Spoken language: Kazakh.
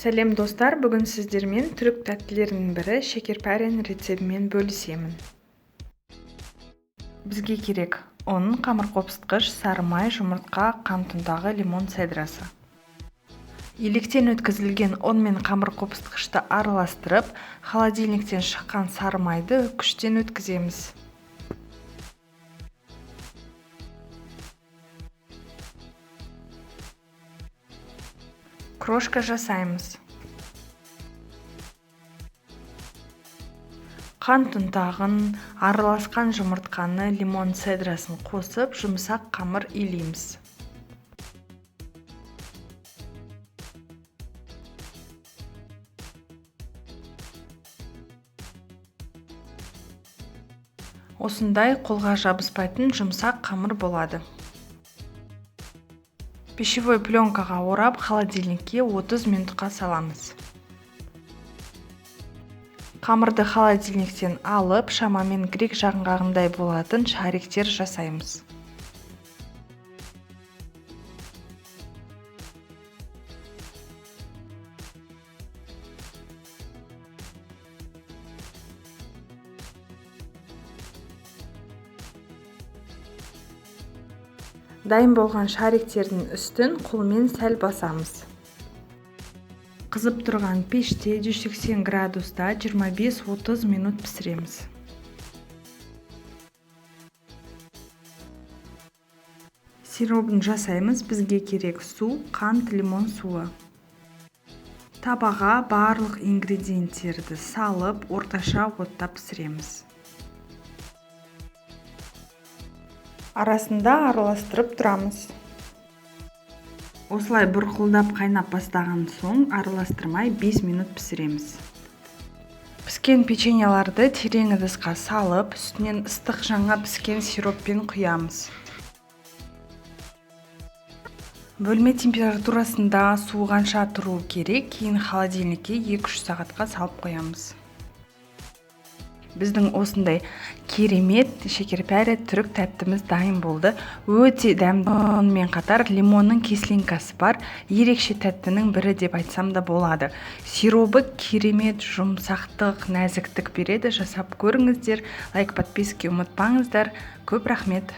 Сәлем достар, бүгін сіздермен түрік тәттілерінің бірі шекерпәрен рецебімен бөлісемін. Бізге керек ұн, қамыр қопсытқыш, сары май, жұмыртқа, қант ұнтағы, лимон цедрасы. Електен өткізілген ұн мен қамыр қопсытқышты араластырып, холодильниктен шыққан сары майды үккіштен өткіземіз. Крошка жасаймыз. Қант ұнтағын, араласқан жұмыртқаны, лимон цедрасын қосып, жұмсақ қамыр илейміз. Осындай қолға жабыспайтын жұмсақ қамыр болады. Пищевой пленкаға орап, холодильникке 30 минутқа саламыз. Қамырды холодильниктен алып, шамамен грек жағынғағындай болатын шариктер жасаймыз. Дайын болған шариктердің үстін қолмен сәл басамыз. Қызып тұрған пеште 180 градуста 25-30 минут пісіреміз. Сиробын жасаймыз. Бізге керек су, қант, лимон суы. Табаға барлық ингредиенттерді салып, орташа отта пісіреміз. Арасында араластырып тұрамыз. Осылай бұрқылдап қайнап бастаған соң араластырмай 5 минут пісіреміз. Піскен печеньяларды терең ыдысқа салып, үстінен ыстық жаңа піскен сироппен құямыз. Бөлме температурасында суығанша тұру керек, кейін холодильникке 2-3 сағатқа салып қоямыз. Біздің осындай керемет шекерпәрі түрік тәттіміз дайын болды. Өте дәмді, сонымен қатар лимонның кислинкасы бар, ерекше тәттінің бірі деп айтсам да болады. Сиробы керемет жұмсақтық, нәзіктік береді. Жасап көріңіздер. Лайк, подписка ұмытпаңыздар. Көп рахмет.